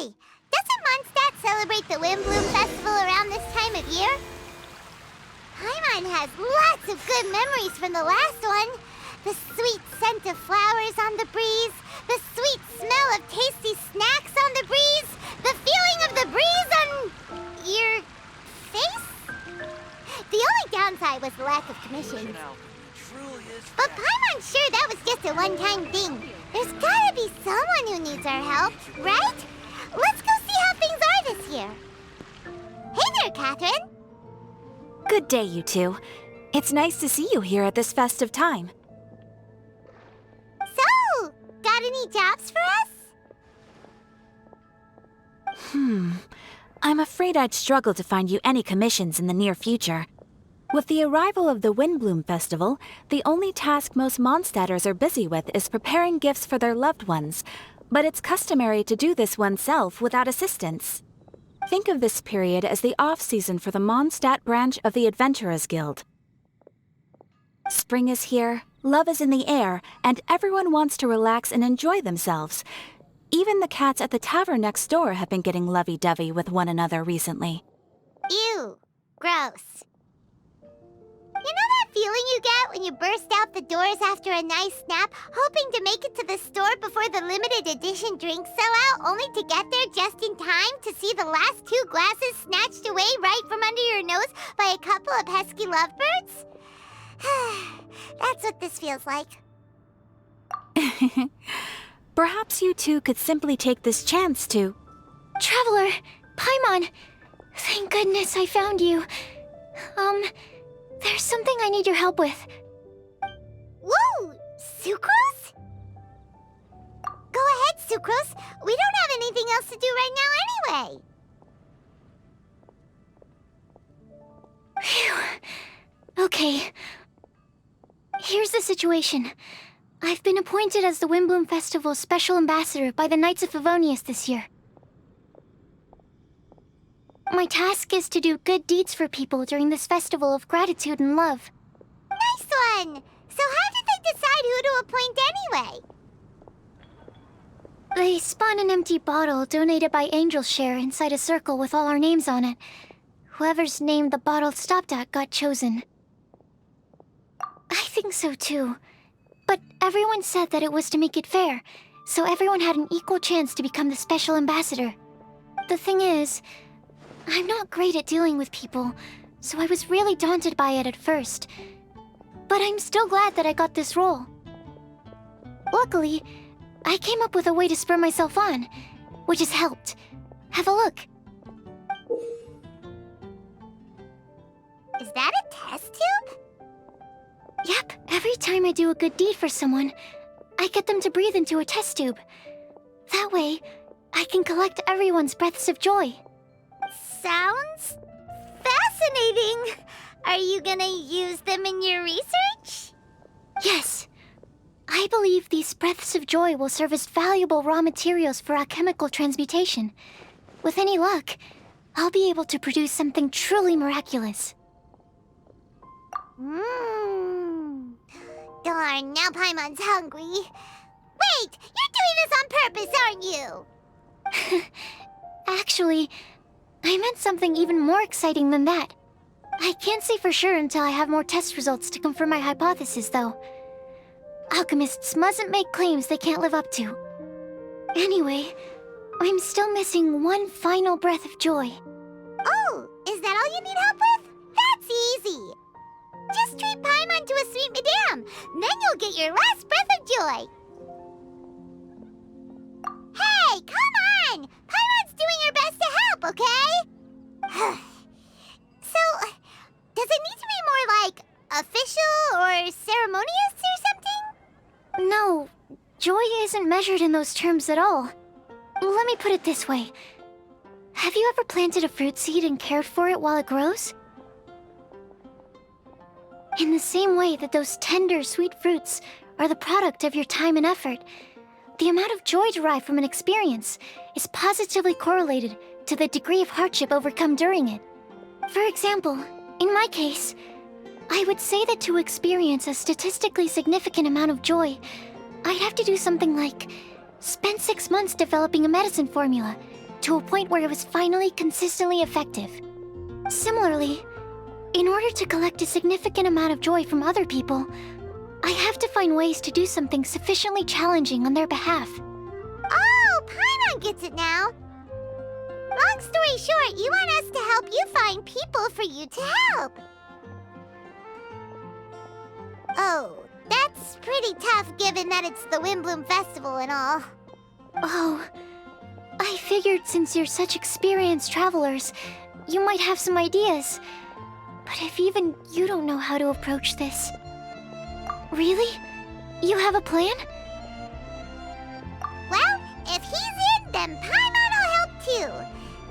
Hey, doesn't Mondstadt celebrate the Windblume Festival around this time of year? Paimon has lots of good memories from the last one. The sweet scent of flowers on the breeze, the sweet smell of tasty snacks on the breeze, the feeling of the breeze on your face? The only downside was the lack of commissions. But Paimon's sure that was just a one-time thing. There's gotta be someone who needs our help, right? Let's go see how things are this year. Hey there, Catherine. Good day, you two. It's nice to see you here at this festive time. So, got any jobs for us? I'm afraid I'd struggle to find you any commissions in the near future. With the arrival of the Windblume Festival, the only task most Mondstadters are busy with is preparing gifts for their loved ones, but it's customary to do this oneself without assistance. Think of this period as the off-season for the Mondstadt branch of the Adventurers Guild. Spring is here, love is in the air, and everyone wants to relax and enjoy themselves. Even the cats at the tavern next door have been getting lovey-dovey with one another recently. Ew, gross. You know that feeling you get when you burst out the doors after a nice nap, hoping to make it to the store before the limited edition drinks sell out, only to get there just in time to see the last 2 glasses snatched away right from under your nose by a couple of pesky lovebirds? That's what this feels like. Perhaps you two could simply take this chance to... Traveler! Paimon! Thank goodness I found you. There's something I need your help with. Whoa! Sucrose? Go ahead, Sucrose. We don't have anything else to do right now anyway. Phew. Okay. Here's the situation. I've been appointed as the Windblume Festival's special ambassador by the Knights of Favonius this year. My task is to do good deeds for people during this festival of gratitude and love. Nice one! So how did they decide who to appoint anyway? They spun an empty bottle donated by Angel's Share inside a circle with all our names on it. Whoever's name the bottle stopped at got chosen. I think so too. But everyone said that it was to make it fair, so everyone had an equal chance to become the special ambassador. The thing is, I'm not great at dealing with people, so I was really daunted by it at first. But I'm still glad that I got this role. Luckily, I came up with a way to spur myself on, which has helped. Have a look. Is that a test tube? Yep, every time I do a good deed for someone, I get them to breathe into a test tube. That way, I can collect everyone's breaths of joy. Sounds fascinating. Are you gonna use them in your research? Yes. I believe these breaths of joy will serve as valuable raw materials for alchemical transmutation. With any luck, I'll be able to produce something truly miraculous. Darn, now Paimon's hungry. Wait, you're doing this on purpose, aren't you? Actually, I meant something even more exciting than that. I can't say for sure until I have more test results to confirm my hypothesis, though. Alchemists mustn't make claims they can't live up to. Anyway, I'm still missing one final breath of joy. Oh, is that all you need help with? That's easy. Just treat Paimon to a sweet madame, then you'll get your last breath of joy. Hey, come on! Paimon's doing her best to help, okay? So, does it need to be more like official or ceremonious or something? No, joy isn't measured in those terms at all. Let me put it this way. Have you ever planted a fruit seed and cared for it while it grows? In the same way that those tender, sweet fruits are the product of your time and effort, the amount of joy derived from an experience is positively correlated to the degree of hardship overcome during it. For example, in my case, I would say that to experience a statistically significant amount of joy, I'd have to do something like spend 6 months developing a medicine formula, to a point where it was finally consistently effective. Similarly, in order to collect a significant amount of joy from other people, I have to find ways to do something sufficiently challenging on their behalf. Oh, Paimon gets it now. Long story short, you want us to help you find people for you to help. Oh, that's pretty tough given that it's the Windblume Festival and all. Oh, I figured since you're such experienced travelers, you might have some ideas. But if even you don't know how to approach this... Really? You have a plan? Well, if he's in, then Paimon will help too.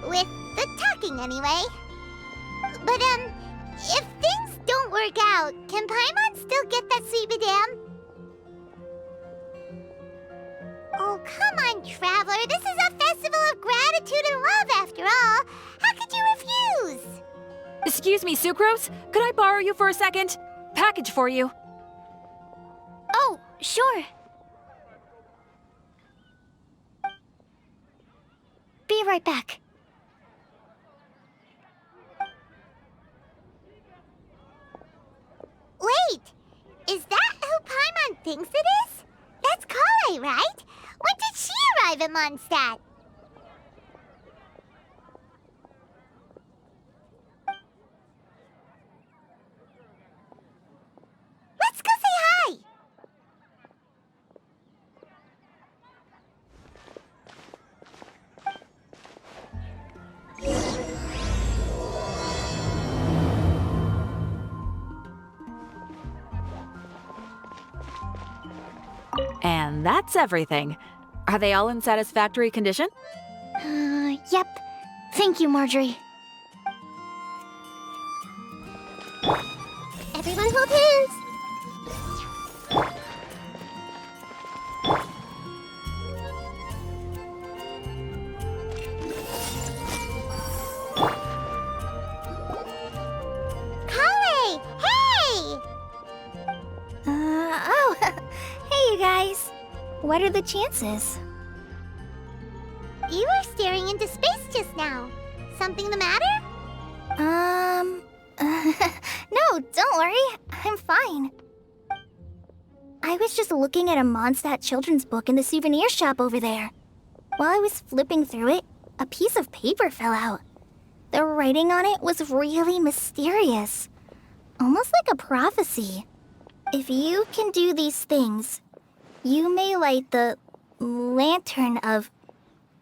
With the talking, anyway. But, if things don't work out, can Paimon still get that sweet madame? Oh, come on, Traveler. This is a festival of gratitude and love, after all. How could you refuse? Excuse me, Sucrose? Could I borrow you for a second? Package for you. Oh, sure. Be right back. Wait! Is that who Paimon thinks it is? That's Kale, right? When did she arrive in Mondstadt? Let's go say hi! And that's everything. Are they all in satisfactory condition? Yep. Thank you, Marjorie. Everyone hold hands! Kale! Hey! Oh, hey you guys. What are the chances? You were staring into space just now. Something the matter? No, don't worry. I'm fine. I was just looking at a Mondstadt children's book in the souvenir shop over there. While I was flipping through it, a piece of paper fell out. The writing on it was really mysterious. Almost like a prophecy. If you can do these things, you may light the lantern of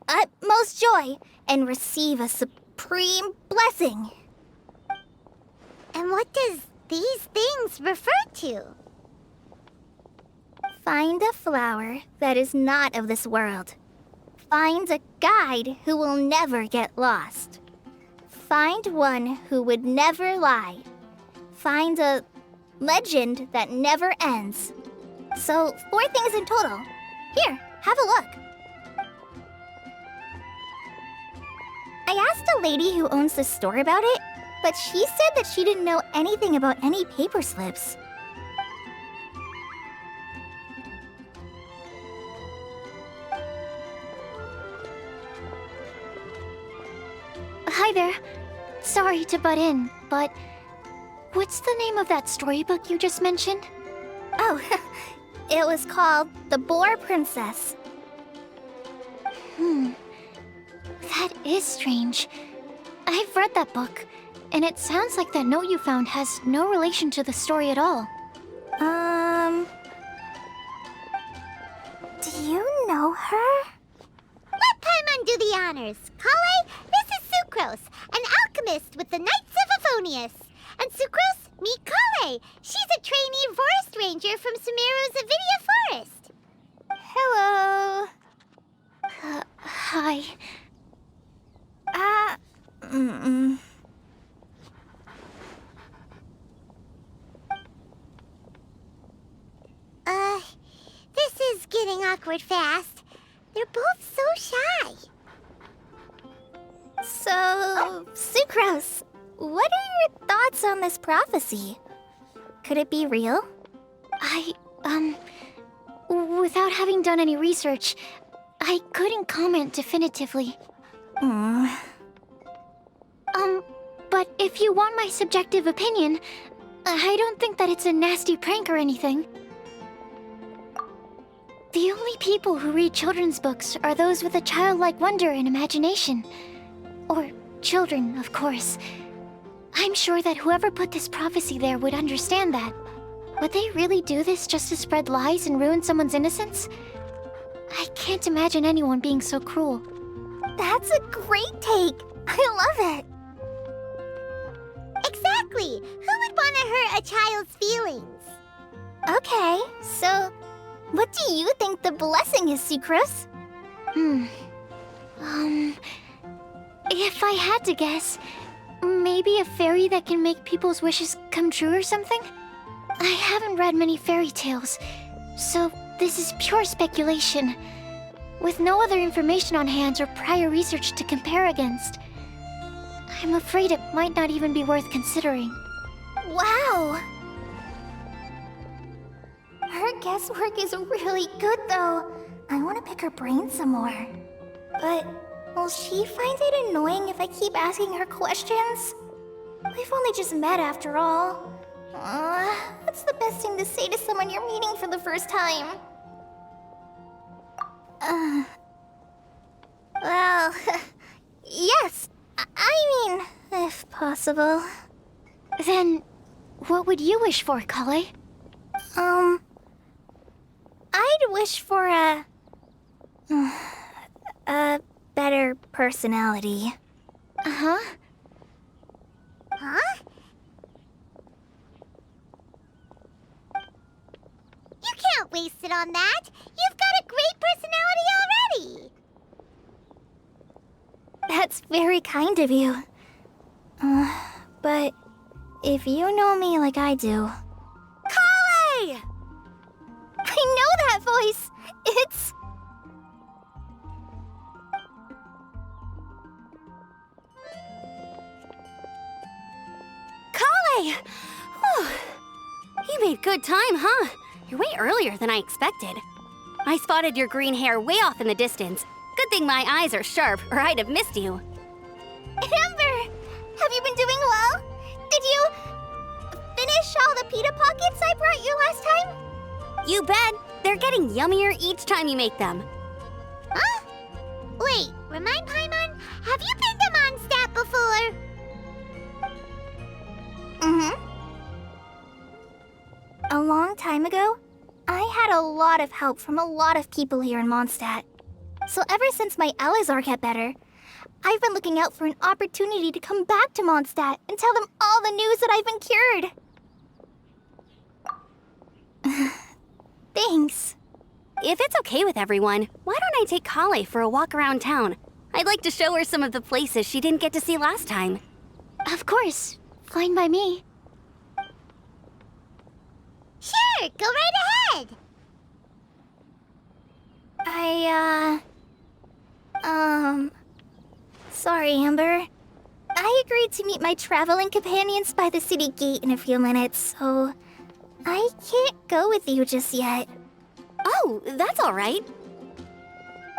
utmost joy and receive a supreme blessing. And what does these things refer to? Find a flower that is not of this world. Find a guide who will never get lost. Find one who would never lie. Find a legend that never ends. So, 4 things in total. Here, have a look. I asked a lady who owns the store about it, but she said that she didn't know anything about any paper slips. Hi there. Sorry to butt in, but what's the name of that storybook you just mentioned? Oh, it was called The Boar Princess. That is strange. I've read that book, and it sounds like that note you found has no relation to the story at all. Do you know her? Let Paimon do the honors. Kale, this is Sucrose, an alchemist with the Knights of Aphonius. And Sucrose, meet Kale. She's a trainee forest ranger from Sumeru's Avidia Forest. Hello. Hi. This is getting awkward fast. They're both so shy. So, Sucrose, what are your thoughts on this prophecy? Could it be real? Without having done any research, I couldn't comment definitively. But if you want my subjective opinion, I don't think that it's a nasty prank or anything. The only people who read children's books are those with a childlike wonder and imagination. Or children, of course. I'm sure that whoever put this prophecy there would understand that. Would they really do this just to spread lies and ruin someone's innocence? I can't imagine anyone being so cruel. That's a great take. I love it. Exactly. Who would want to hurt a child's feelings? Okay, so what do you think the blessing is, Sucrose? If I had to guess, maybe a fairy that can make people's wishes come true or something? I haven't read many fairy tales, so this is pure speculation. With no other information on hand or prior research to compare against, I'm afraid it might not even be worth considering. Wow! Her guesswork is really good, though. I want to pick her brain some more. But will she find it annoying if I keep asking her questions? We've only just met after all. What's the best thing to say to someone you're meeting for the first time? Well, yes. I mean, if possible. Then, what would you wish for, Kale? I'd wish for a better personality. Uh-huh. Huh? You can't waste it on that. You've got a great personality already. That's very kind of you. But if you know me like I do... Kale! I know that voice. It's... Kale! Whew. You made good time, huh? You're way earlier than I expected. I spotted your green hair way off in the distance. Good thing my eyes are sharp, or I'd have missed you. Amber! Have you been doing well? Did you finish all the pita pockets I brought you last time? You bet. They're getting yummier each time you make them. Huh? Wait, remind Paimon, have you been to Mondstadt before? A long time ago, I had a lot of help from a lot of people here in Mondstadt. So ever since my Elazar got better, I've been looking out for an opportunity to come back to Mondstadt and tell them all the news that I've been cured. Thanks. If it's okay with everyone, why don't I take Kale for a walk around town? I'd like to show her some of the places she didn't get to see last time. Of course. Fine by me. Sure, go right ahead. Sorry, Amber. I agreed to meet my traveling companions by the city gate in a few minutes, so I can't go with you just yet. Oh, that's all right.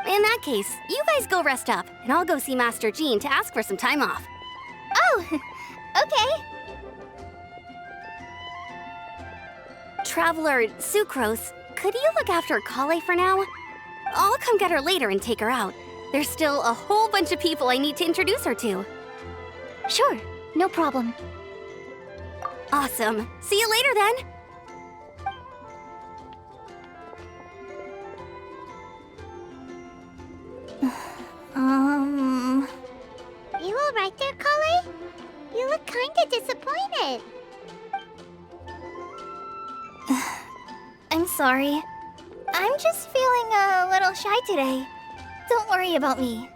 In that case, you guys go rest up, and I'll go see Master Jean to ask for some time off. Oh, okay. Traveler Sucrose, could you look after Kale for now? I'll come get her later and take her out. There's still a whole bunch of people I need to introduce her to. Sure, no problem. Awesome. See you later then. You all right there, Kale? You look kinda disappointed. I'm sorry. I'm just feeling a little shy today. Don't worry about me.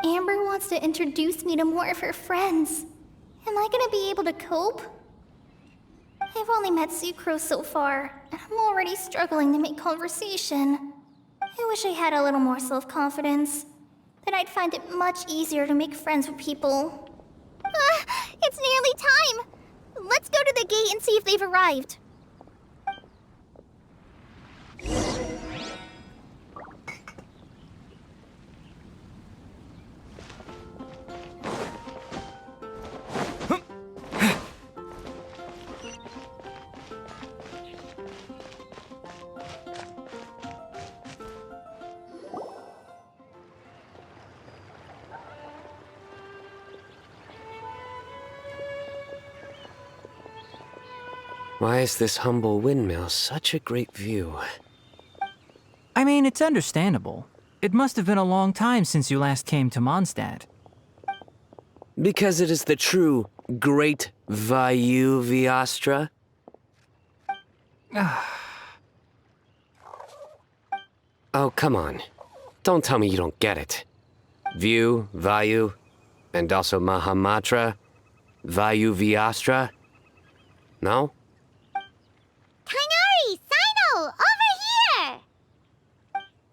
Amber wants to introduce me to more of her friends. Am I gonna be able to cope? I've only met Sucrose so far, and I'm already struggling to make conversation. I wish I had a little more self-confidence. Then I'd find it much easier to make friends with people. It's nearly time! Let's go to the gate and see if they've arrived. Why is this humble windmill such a great view? I mean, it's understandable. It must have been a long time since you last came to Mondstadt. Because it is the true Great Vayu Viastra? Oh, come on. Don't tell me you don't get it. View, Vayu, and also Mahamatra, Vayu Viastra? No? Kainari! Sino! Over here!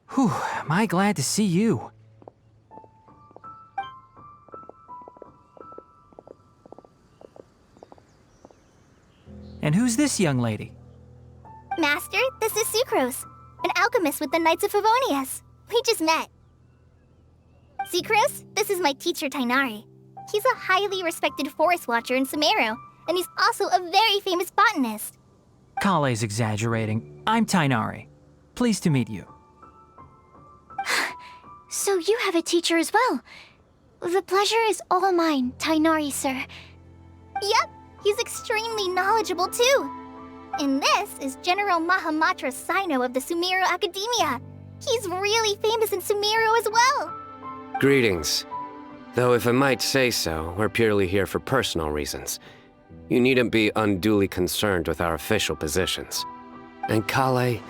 Whew, am I glad to see you. And who's this young lady? Master, this is Sucrose, an alchemist with the Knights of Favonius. We just met. Sucrose, this is my teacher Tainari. He's a highly respected forest watcher in Sumeru, and he's also a very famous botanist. Kale's exaggerating. I'm Tainari. Pleased to meet you. So you have a teacher as well. The pleasure is all mine, Tainari, sir. Yep, he's extremely knowledgeable too. And this is General Mahamatra Sino of the Sumeru Academia. He's really famous in Sumeru as well. Greetings. Though if I might say so, we're purely here for personal reasons. You needn't be unduly concerned with our official positions. And Kale,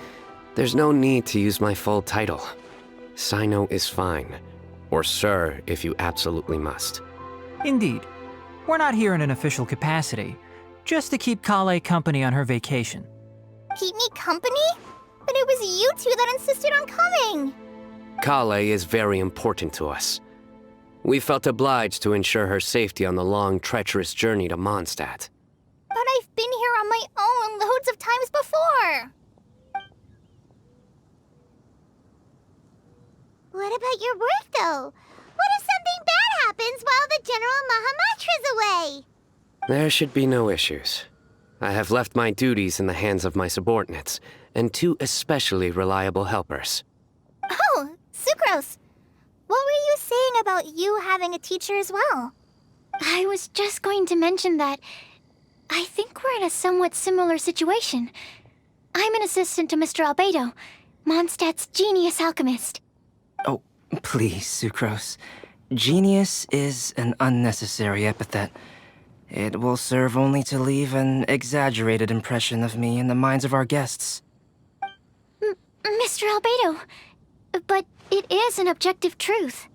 there's no need to use my full title. Sino is fine. Or sir, if you absolutely must. Indeed. We're not here in an official capacity, just to keep Kale company on her vacation. Keep me company? But it was you two that insisted on coming. Kale is very important to us. We felt obliged to ensure her safety on the long, treacherous journey to Mondstadt. But I've been here on my own loads of times before. What about your work, though? What if something bad happens while the General Mahamatra's away? There should be no issues. I have left my duties in the hands of my subordinates, and two especially reliable helpers. Oh, Sucrose. What were you saying about you having a teacher as well? I was just going to mention that I think we're in a somewhat similar situation. I'm an assistant to Mr. Albedo, Mondstadt's genius alchemist. Oh, please, Sucrose. Genius is an unnecessary epithet. It will serve only to leave an exaggerated impression of me in the minds of our guests. Mr. Albedo, but it is an objective truth.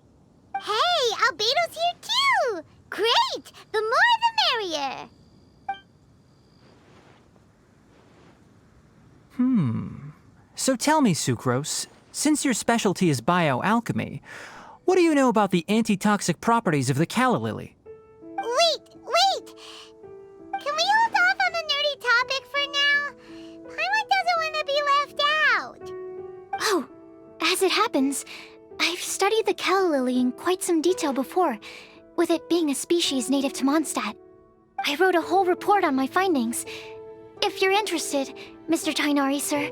Hey, Albedo's here too! Great! The more the merrier! So tell me, Sucrose, since your specialty is bioalchemy, what do you know about the antitoxic properties of the calla lily? Wait! Can we hold off on the nerdy topic for now? Paimon doesn't want to be left out. Oh, as it happens, I've studied the calla lily in quite some detail before, with it being a species native to Mondstadt. I wrote a whole report on my findings. If you're interested, Mr. Tainari, sir,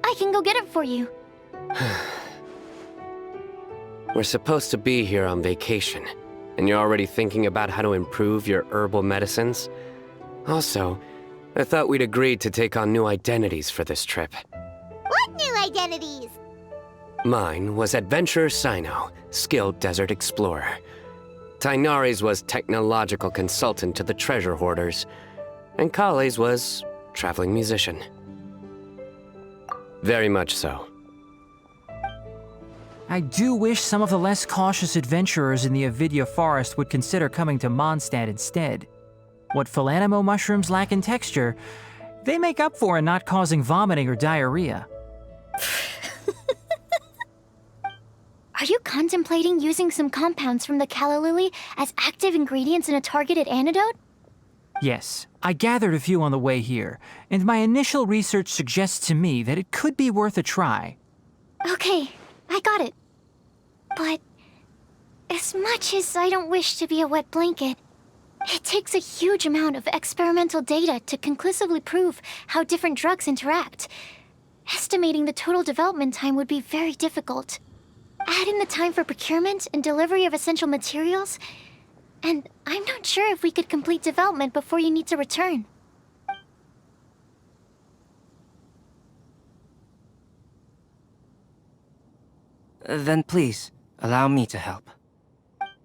I can go get it for you. We're supposed to be here on vacation, and you're already thinking about how to improve your herbal medicines? Also, I thought we'd agreed to take on new identities for this trip. What new identities? Mine was Adventurer Sino, skilled desert explorer. Tainari's was technological consultant to the treasure hoarders, and Kale's was traveling musician. Very much so. I do wish some of the less cautious adventurers in the Avidya forest would consider coming to Mondstadt instead. What Philanimo mushrooms lack in texture, they make up for in not causing vomiting or diarrhea. Are you contemplating using some compounds from the calla lily as active ingredients in a targeted antidote? Yes, I gathered a few on the way here, and my initial research suggests to me that it could be worth a try. Okay, I got it. But as much as I don't wish to be a wet blanket, it takes a huge amount of experimental data to conclusively prove how different drugs interact. Estimating the total development time would be very difficult. Add in the time for procurement and delivery of essential materials, and I'm not sure if we could complete development before you need to return. then please, allow me to help.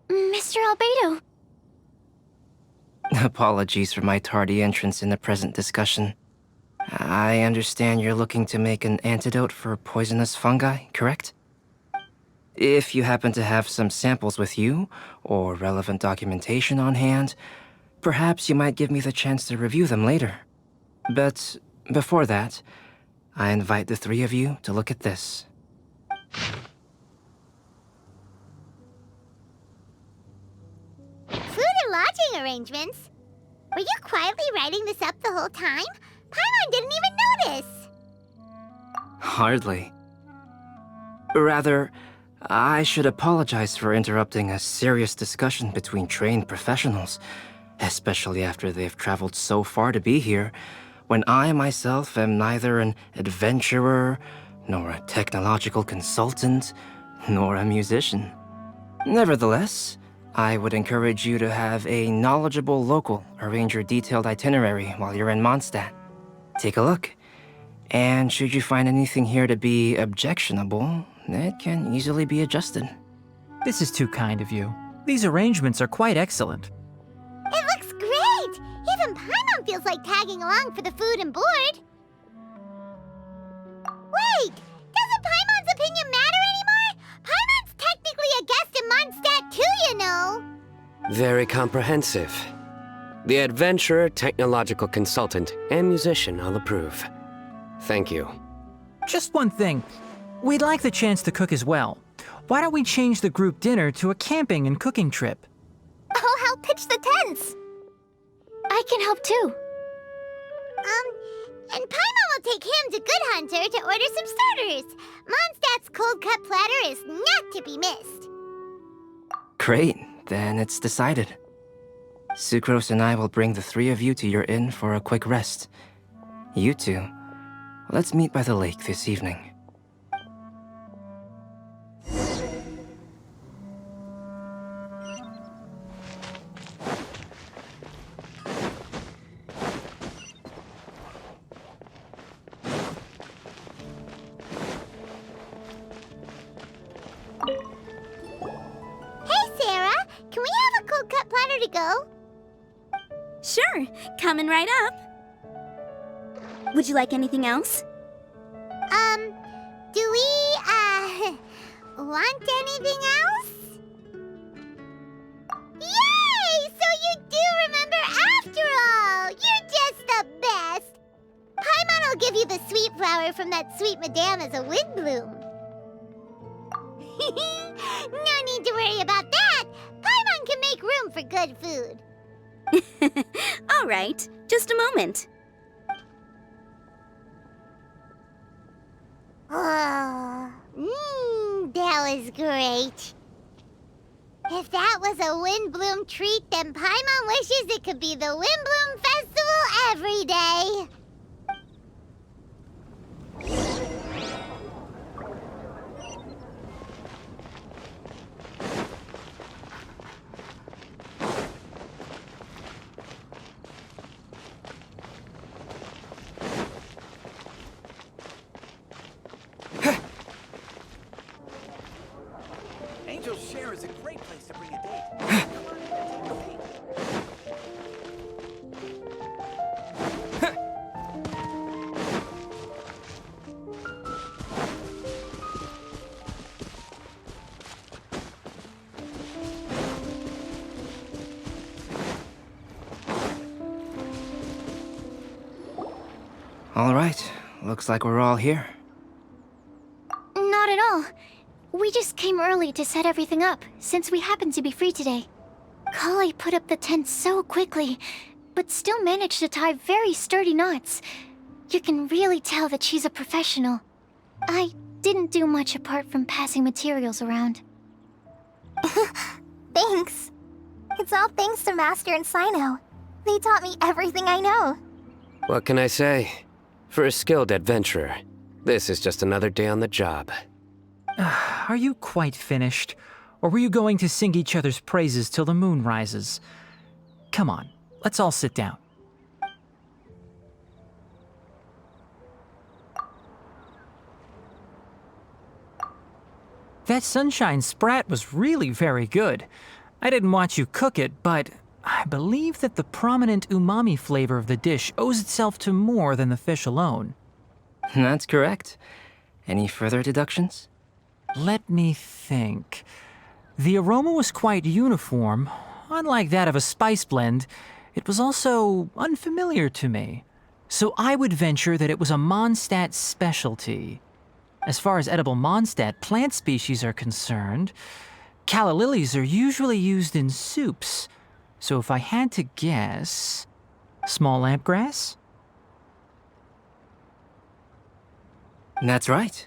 Mr. Albedo. Apologies for my tardy entrance in the present discussion. I understand you're looking to make an antidote for poisonous fungi, correct? If you happen to have some samples with you, or relevant documentation on hand, perhaps you might give me the chance to review them later. But before that, I invite the three of you to look at this. Food and lodging arrangements? Were you quietly writing this up the whole time? Paimon didn't even notice! Hardly. Rather, I should apologize for interrupting a serious discussion between trained professionals, especially after they've traveled so far to be here, when I myself am neither an adventurer, nor a technological consultant, nor a musician. Nevertheless, I would encourage you to have a knowledgeable local arrange your detailed itinerary while you're in Mondstadt. Take a look, and should you find anything here to be objectionable, it can easily be adjusted. This is too kind of you. These arrangements are quite excellent. It looks great! Even Paimon feels like tagging along for the food and board. Wait! Doesn't Paimon's opinion matter anymore? Paimon's technically a guest in Mondstadt too, you know! Very comprehensive. The adventurer, technological consultant, and musician all approve. Thank you. Just one thing. We'd like the chance to cook as well. Why don't we change the group dinner to a camping and cooking trip? I'll help pitch the tents! I can help too. And Paimon will take him to Good Hunter to order some starters. Mondstadt's cold-cut platter is not to be missed. Great, then it's decided. Sucrose and I will bring the three of you to your inn for a quick rest. You two, let's meet by the lake this evening. Hey, Sarah! Can we have a cold-cut platter to go? Sure, coming right up. Would you like anything else? Do we, want anything else? Yay! So you do remember after all! You're just the best! Paimon will give you the sweet flower from that sweet madame as a Windblume. No need to worry about that! Paimon can make room for good food. All right, just a moment. Oh, that was great. If that was a Windblume treat, then Paimon wishes it could be the Windblume Festival every day. Angel's Share is a great place to bring a date. All right, looks like we're all here. Not at all. We just came early to set everything up, since we happen to be free today. Kale put up the tent so quickly, but still managed to tie very sturdy knots. You can really tell that she's a professional. I didn't do much apart from passing materials around. Thanks. It's all thanks to Master and Sino. They taught me everything I know. What can I say? For a skilled adventurer, this is just another day on the job. Are you quite finished? Or were you going to sing each other's praises till the moon rises? Come on, let's all sit down. That sunshine sprat was really very good. I didn't watch you cook it, but I believe that the prominent umami flavor of the dish owes itself to more than the fish alone. That's correct. Any further deductions? Let me think. The aroma was quite uniform. Unlike that of a spice blend, it was also unfamiliar to me. So I would venture that it was a Mondstadt specialty. As far as edible Mondstadt plant species are concerned, calla lilies are usually used in soups. So if I had to guess, small lampgrass? That's right.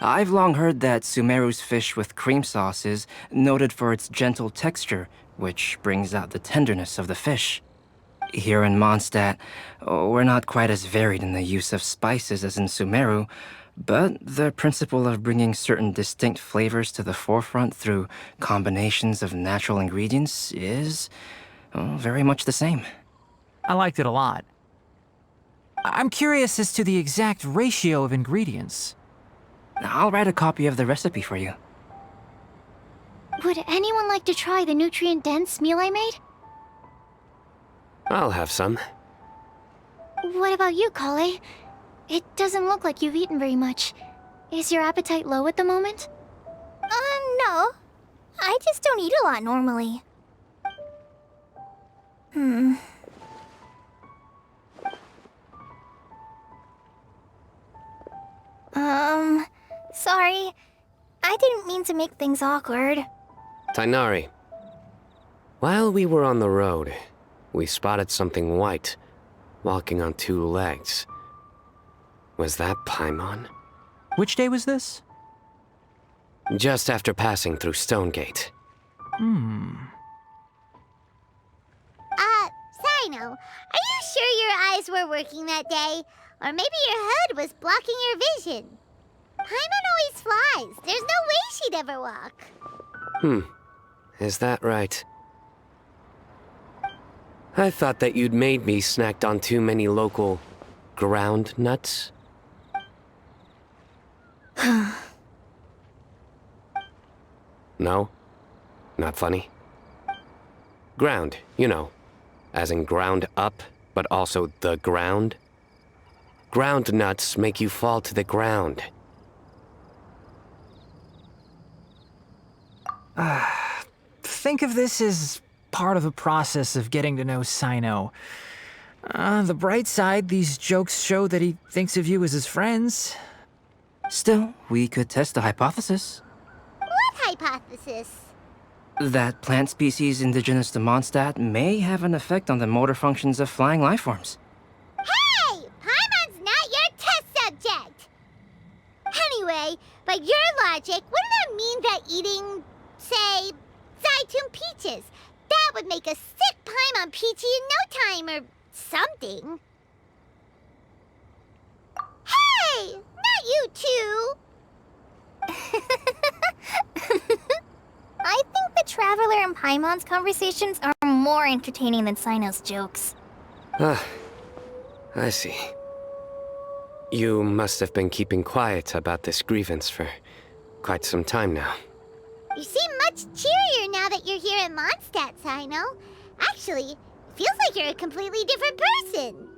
I've long heard that Sumeru's fish with cream sauce is noted for its gentle texture, which brings out the tenderness of the fish. Here in Mondstadt, we're not quite as varied in the use of spices as in Sumeru, but the principle of bringing certain distinct flavors to the forefront through combinations of natural ingredients is very much the same. I liked it a lot. I'm curious as to the exact ratio of ingredients. I'll write a copy of the recipe for you. Would anyone like to try the nutrient-dense meal I made? I'll have some. What about you, Kale? It doesn't look like you've eaten very much. Is your appetite low at the moment? No. I just don't eat a lot normally. Sorry. I didn't mean to make things awkward. Tainari, while we were on the road, we spotted something white, walking on two legs. Was that Paimon? Which day was this? Just after passing through Stonegate. Sino, are you sure your eyes were working that day? Or maybe your hood was blocking your vision? Paimon always flies. There's no way she'd ever walk. Is that right? I thought that you'd made me snacked on too many local ground nuts. No? Not funny? Ground, you know. As in ground up, but also the ground. Ground nuts make you fall to the ground. Think of this as part of the process of getting to know Sino. The bright side, these jokes show that he thinks of you as his friends. Still, we could test the hypothesis. What hypothesis? That plant species indigenous to Mondstadt may have an effect on the motor functions of flying lifeforms. Hey! Paimon's not your test subject! Anyway, by your logic, wouldn't that mean that eating, say, Zaitun peaches, that would make a sick Paimon peachy in no time or something? Hey! Not you two! I think the Traveler and Paimon's conversations are more entertaining than Sino's jokes. I see. You must have been keeping quiet about this grievance for quite some time now. You seem much cheerier now that you're here in Mondstadt, Sino. Actually, it feels like you're a completely different person.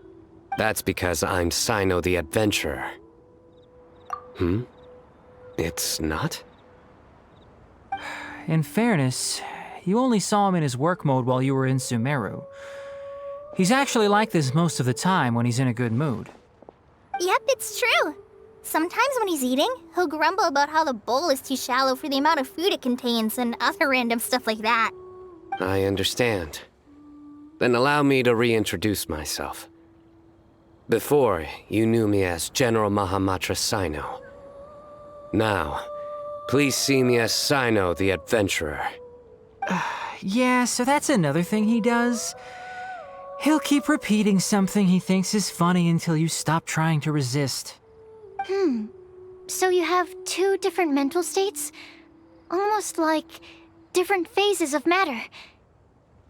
That's because I'm Sino the Adventurer. It's not? In fairness, you only saw him in his work mode while you were in Sumeru. He's actually like this most of the time when he's in a good mood. Yep, it's true. Sometimes when he's eating, he'll grumble about how the bowl is too shallow for the amount of food it contains and other random stuff like that. I understand. Then allow me to reintroduce myself. Before, you knew me as General Mahamatra Sino. Now, please see me as Sino the Adventurer. Yeah, so that's another thing he does. He'll keep repeating something he thinks is funny until you stop trying to resist. So you have two different mental states? Almost like different phases of matter.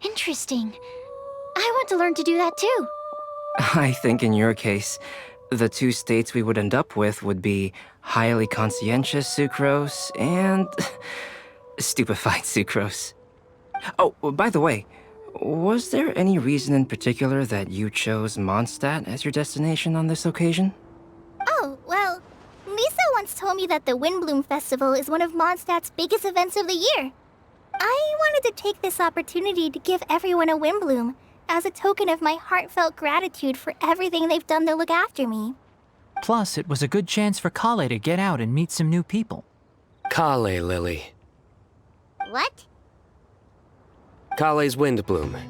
Interesting. I want to learn to do that too. I think in your case, The two states we would end up with would be highly conscientious sucrose and stupefied sucrose. Oh, by the way, was there any reason in particular that you chose Mondstadt as your destination on this occasion? Oh, well, Lisa once told me that the Windblume Festival is one of Mondstadt's biggest events of the year. I wanted to take this opportunity to give everyone a Windblume as a token of my heartfelt gratitude for everything they've done to look after me. Plus, it was a good chance for Kale to get out and meet some new people. Kale Lily. What? Kale's Windblume.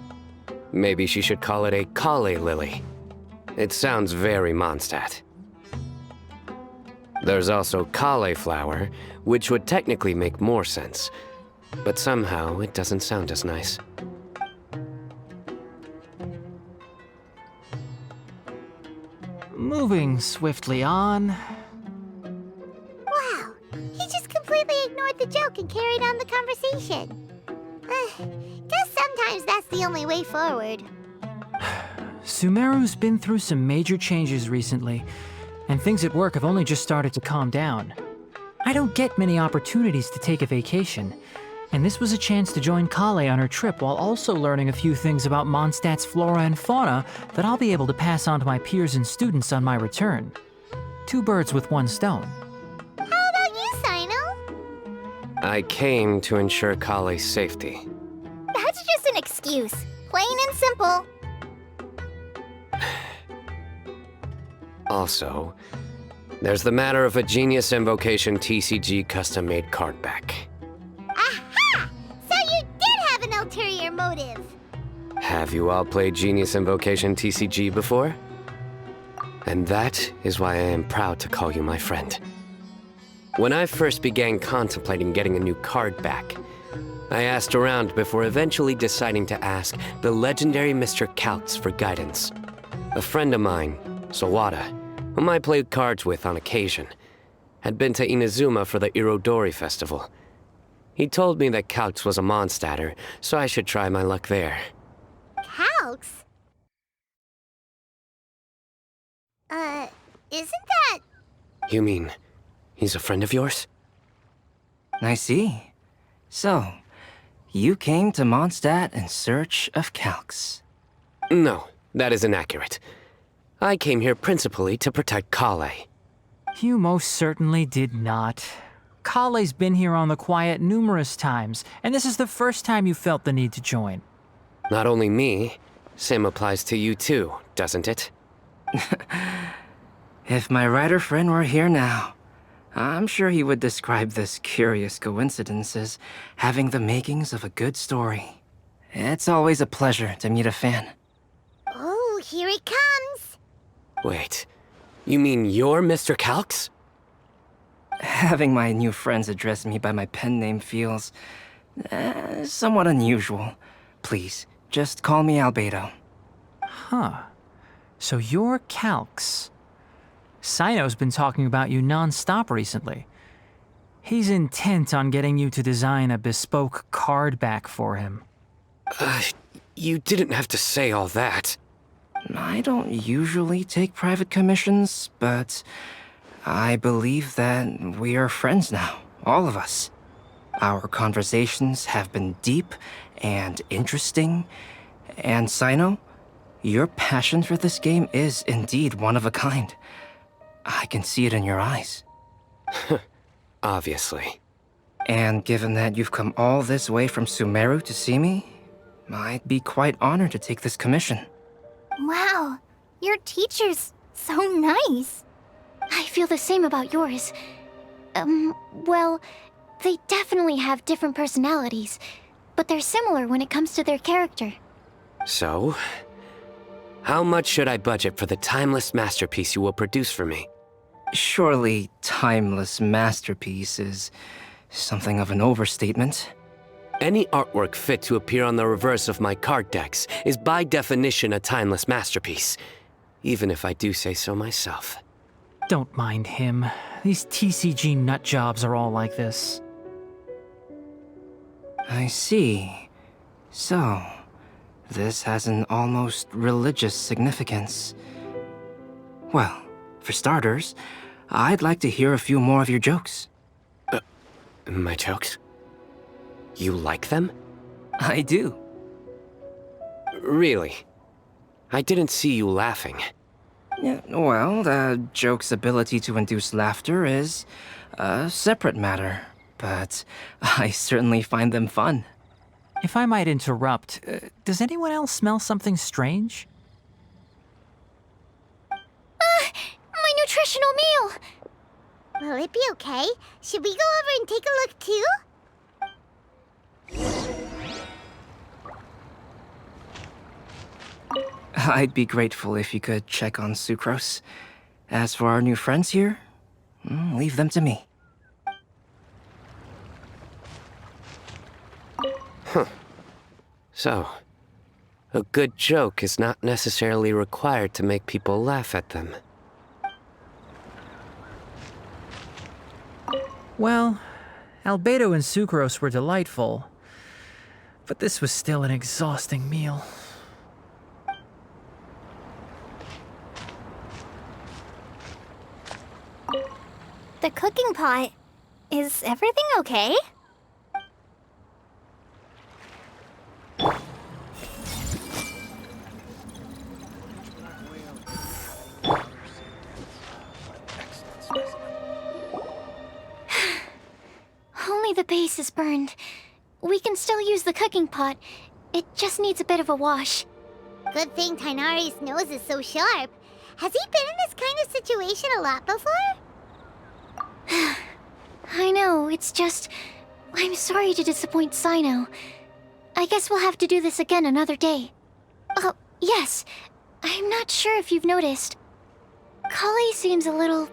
Maybe she should call it a Kale Lily. It sounds very Mondstadt. There's also cauliflower, which would technically make more sense, but somehow it doesn't sound as nice. Moving swiftly on. Wow, he just completely ignored the joke and carried on the conversation. Guess sometimes that's the only way forward. Sumeru's been through some major changes recently, and things at work have only just started to calm down. I don't get many opportunities to take a vacation, and this was a chance to join Kale on her trip while also learning a few things about Mondstadt's flora and fauna that I'll be able to pass on to my peers and students on my return. Two birds with one stone. How about you, Sino? I came to ensure Kale's safety. That's just an excuse. Plain and simple. Also, there's the matter of a Genius Invocation TCG custom-made card back. Aha! So you did have an ulterior motive. Have you all played Genius Invocation TCG before? And that is why I am proud to call you my friend. When I first began contemplating getting a new card back, I asked around before eventually deciding to ask the legendary Mr. Kautz for guidance. A friend of mine, Sawada, whom I played cards with on occasion, had been to Inazuma for the Irodori Festival. He told me that Kautz was a Mondstadter, so I should try my luck there. Calx? Isn't that... You mean, he's a friend of yours? I see. So, you came to Mondstadt in search of Calx. No, that is inaccurate. I came here principally to protect Kale. You most certainly did not. Kale's been here on the quiet numerous times, and this is the first time you felt the need to join. Not only me, same applies to you too, doesn't it? If my writer friend were here now, I'm sure he would describe this curious coincidence as having the makings of a good story. It's always a pleasure to meet a fan. Oh, here it comes. Wait, you mean you're Mr. Calx? Having my new friends address me by my pen name feels somewhat unusual. Please, just call me Albedo. Huh. So you're Calx. Sino's been talking about you non-stop recently. He's intent on getting you to design a bespoke card back for him. You didn't have to say all that. I don't usually take private commissions, but I believe that we are friends now, all of us. Our conversations have been deep and interesting, and Sino, your passion for this game is indeed one of a kind. I can see it in your eyes. Obviously. And given that you've come all this way from Sumeru to see me, I'd be quite honored to take this commission. Wow, your teacher's so nice. I feel the same about yours. Well, they definitely have different personalities, but they're similar when it comes to their character. So, how much should I budget for the timeless masterpiece you will produce for me? Surely, timeless masterpiece is something of an overstatement. Any artwork fit to appear on the reverse of my card decks is by definition a timeless masterpiece, even if I do say so myself. Don't mind him. These TCG nut jobs are all like this. I see. So, this has an almost religious significance. Well, For starters, I'd like to hear a few more of your jokes. My jokes? You like them? I do. Really? I didn't see you laughing. Yeah, well, the joke's ability to induce laughter is a separate matter, but I certainly find them fun. If I might interrupt, does anyone else smell something strange? My nutritional meal! Will it be okay? Should we go over and take a look too? I'd be grateful if you could check on Sucrose. As for our new friends here, leave them to me. So, a good joke is not necessarily required to make people laugh at them. Well, Albedo and Sucrose were delightful, but this was still an exhausting meal. The cooking pot. Is everything okay? Only the base is burned. We can still use the cooking pot. It just needs a bit of a wash. Good thing Tainari's nose is so sharp. Has he been in this kind of situation a lot before? I know, it's just... I'm sorry to disappoint Sino. I guess we'll have to do this again another day. Oh, yes. I'm not sure if you've noticed. Kali seems a little...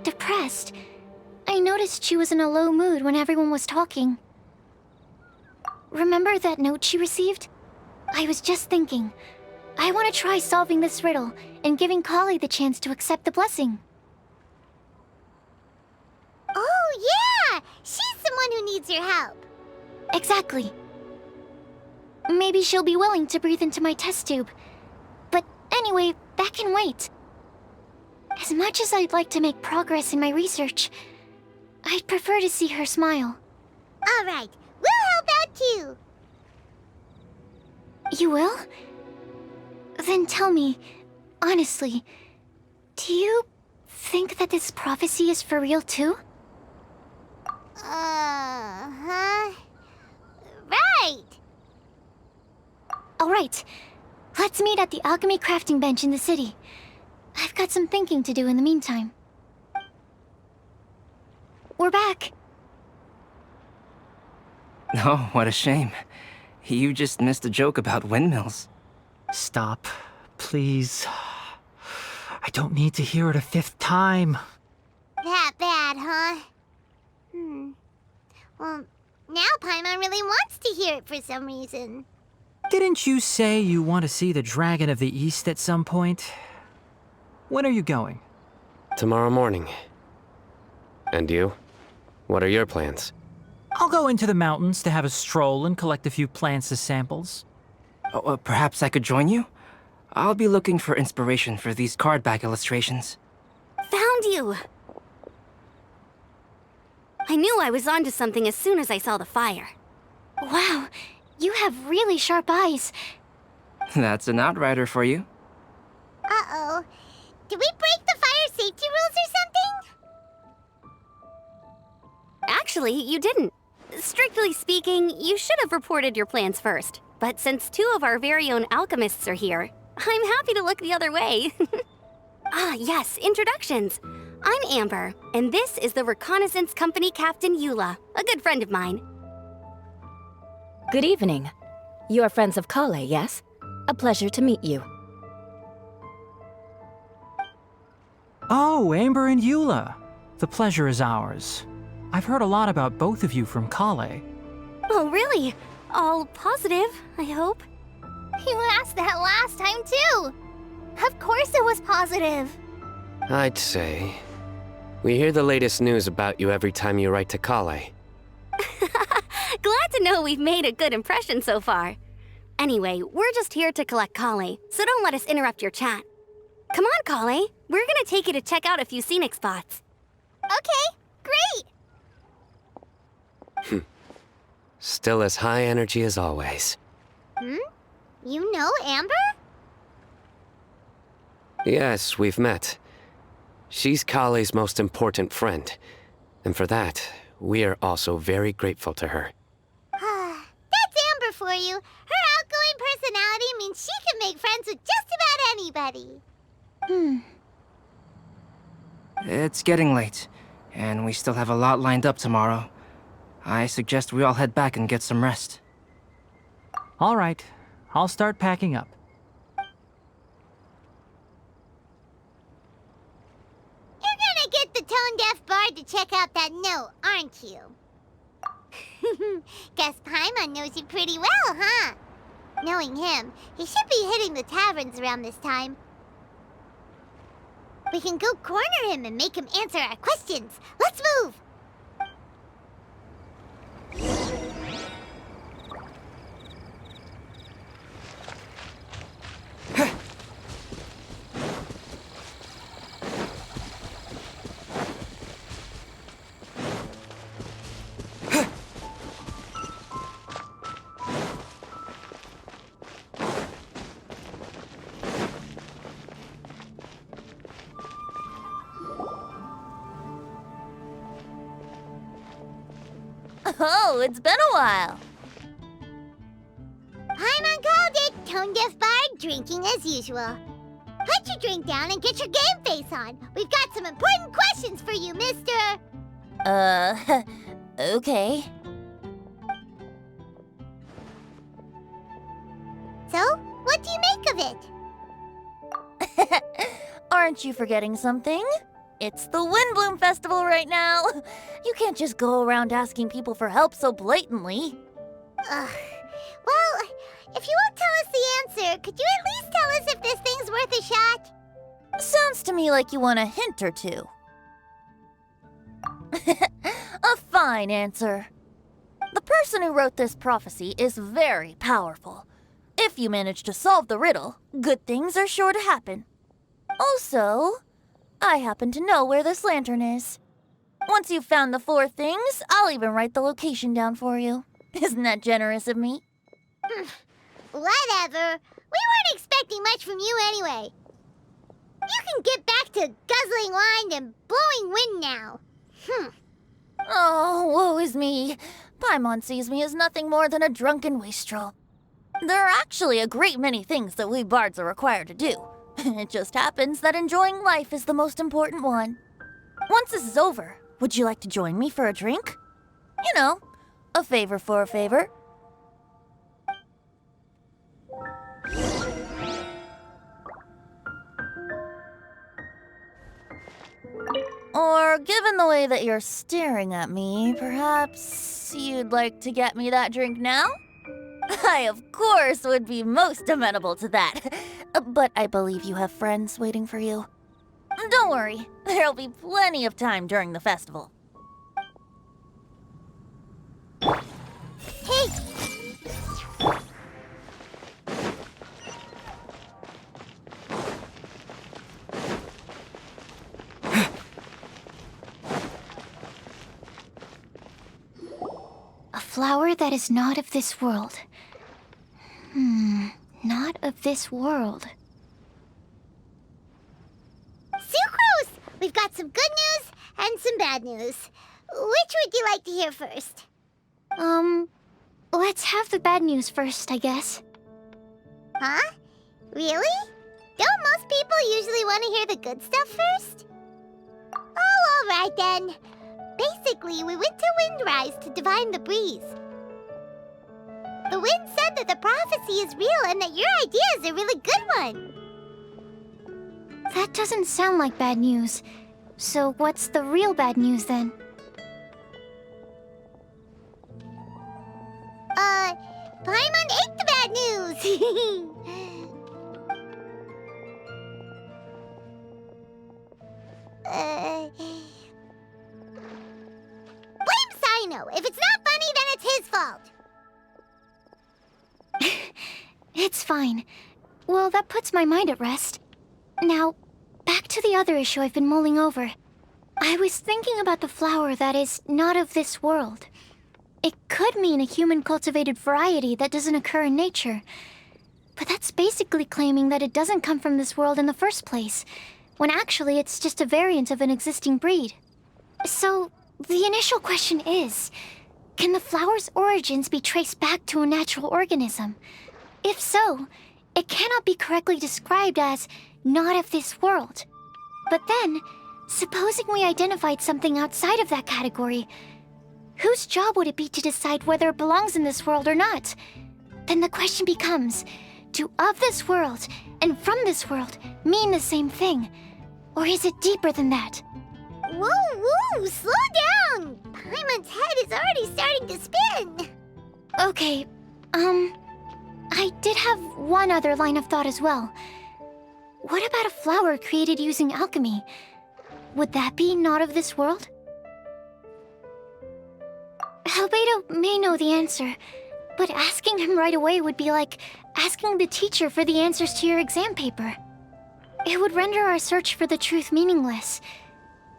depressed. I noticed she was in a low mood when everyone was talking. Remember that note she received? I was just thinking. I want to try solving this riddle and giving Kali the chance to accept the blessing. Oh, yeah! She's the one who needs your help. Exactly. Maybe she'll be willing to breathe into my test tube. But anyway, that can wait. As much as I'd like to make progress in my research, I'd prefer to see her smile. All right, we'll help out too. You will? Then tell me, honestly, do you think that this prophecy is for real too? Huh? Right! Alright, let's meet at the alchemy crafting bench in the city. I've got some thinking to do in the meantime. We're back. Oh, what a shame. You just missed a joke about windmills. Stop, please. I don't need to hear it a fifth time. That bad, huh? Well, now Paimon really wants to hear it for some reason. Didn't you say you want to see the Dragon of the East at some point? When are you going? Tomorrow morning. And you? What are your plans? I'll go into the mountains to have a stroll and collect a few plants as samples. Oh, perhaps I could join you? I'll be looking for inspiration for these card back illustrations. Found you! I knew I was onto something as soon as I saw the fire. Wow, you have really sharp eyes. That's an outrider for you. Uh-oh. Did we break the fire safety rules or something? Actually, you didn't. Strictly speaking, you should have reported your plans first. But since two of our very own alchemists are here, I'm happy to look the other way. Ah, yes, introductions. I'm Amber, and this is the Reconnaissance Company Captain Eula, a good friend of mine. Good evening. You are friends of Kale, yes? A pleasure to meet you. Oh, Amber and Eula. The pleasure is ours. I've heard a lot about both of you from Kale. Oh, really? All positive, I hope. You asked that last time, too. Of course it was positive. I'd say... we hear the latest news about you every time you write to Kale. Glad to know we've made a good impression so far. Anyway, we're just here to collect Kale, so don't let us interrupt your chat. Come on, Kale. We're gonna take you to check out a few scenic spots. Okay, great! Still as high energy as always. You know Amber? Yes, we've met. She's Kale's most important friend. And for that, we are also very grateful to her. That's Amber for you. Her outgoing personality means she can make friends with just about anybody. It's getting late, and we still have a lot lined up tomorrow. I suggest we all head back and get some rest. All right, I'll start packing up. You're gonna get the tone-deaf bard to check out that note, aren't you? Guess Paimon knows you pretty well, huh? Knowing him, he should be hitting the taverns around this time. We can go corner him and make him answer our questions. Let's move! Oh, it's been a while. Paimon called it, tone-deaf bard, drinking as usual. Put your drink down and get your game face on. We've got some important questions for you, mister. Okay. So, what do you make of it? Aren't you forgetting something? It's the Windblume Festival right now. You can't just go around asking people for help so blatantly. Well, if you won't tell us the answer, could you at least tell us if this thing's worth a shot? Sounds to me like you want a hint or two. A fine answer. The person who wrote this prophecy is very powerful. If you manage to solve the riddle, good things are sure to happen. Also, I happen to know where this lantern is. Once you've found the 4 things, I'll even write the location down for you. Isn't that generous of me? Whatever. We weren't expecting much from you anyway. You can get back to guzzling wine and blowing wind now. Oh, woe is me. Paimon sees me as nothing more than a drunken wastrel. There are actually a great many things that we bards are required to do. It just happens that enjoying life is the most important one. Once this is over, would you like to join me for a drink? You know, a favor for a favor. Or, given the way that you're staring at me, perhaps you'd like to get me that drink now? I, of course, would be most amenable to that. But I believe you have friends waiting for you. Don't worry, there'll be plenty of time during the festival. Hey! A flower that is not of this world. Not of this world. Sucrose! We've got some good news and some bad news. Which would you like to hear first? Let's have the bad news first, I guess. Huh? Really? Don't most people usually want to hear the good stuff first? Oh, all right then. Basically, we went to Windrise to divine the breeze. The wind said that the prophecy is real and that your idea is a really good one. That doesn't sound like bad news. So what's the real bad news then? Paimon ate the bad news! Blame Sino! If it's not funny, then it's his fault! It's fine. Well, that puts my mind at rest. Now, back to the other issue I've been mulling over. I was thinking about the flower that is not of this world. It could mean a human-cultivated variety that doesn't occur in nature. But that's basically claiming that it doesn't come from this world in the first place, when actually it's just a variant of an existing breed. So, the initial question is, can the flower's origins be traced back to a natural organism? If so, it cannot be correctly described as not of this world. But then, supposing we identified something outside of that category, whose job would it be to decide whether it belongs in this world or not? Then the question becomes, do of this world and from this world mean the same thing? Or is it deeper than that? Whoa, slow down! Paimon's head is already starting to spin. Okay, I did have one other line of thought as well. What about a flower created using alchemy? Would that be not of this world? Albedo may know the answer, but asking him right away would be like asking the teacher for the answers to your exam paper. It would render our search for the truth meaningless.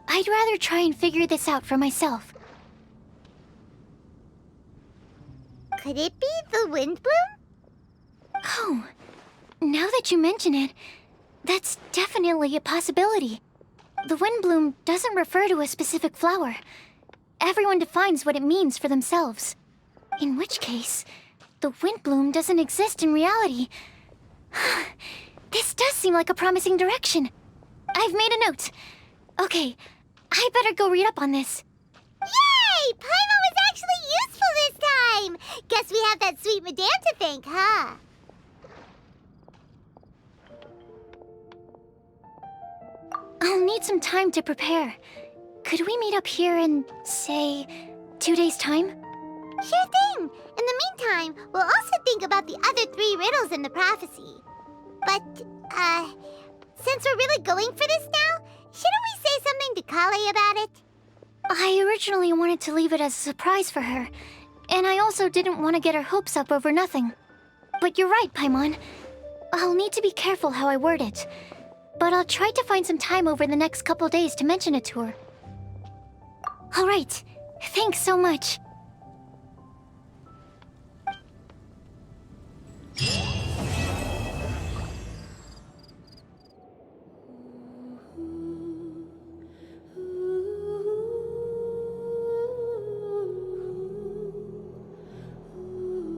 I'd rather try and figure this out for myself. Could it be the Windblume? Oh, now that you mention it, that's definitely a possibility. The Windblume doesn't refer to a specific flower. Everyone defines what it means for themselves. In which case, the Windblume doesn't exist in reality. This does seem like a promising direction. I've made a note. Okay, I better go read up on this. Yay! Paimon was actually useful this time! Guess we have that sweet madame to thank, huh? I'll need some time to prepare. Could we meet up here in, say, 2 days' time? Sure thing! In the meantime, we'll also think about the other 3 riddles in the prophecy. But, since we're really going for this now, shouldn't we say something to Kale about it? I originally wanted to leave it as a surprise for her, and I also didn't want to get her hopes up over nothing. But you're right, Paimon. I'll need to be careful how I word it. But I'll try to find some time over the next couple days to mention it to her. All right. Thanks so much.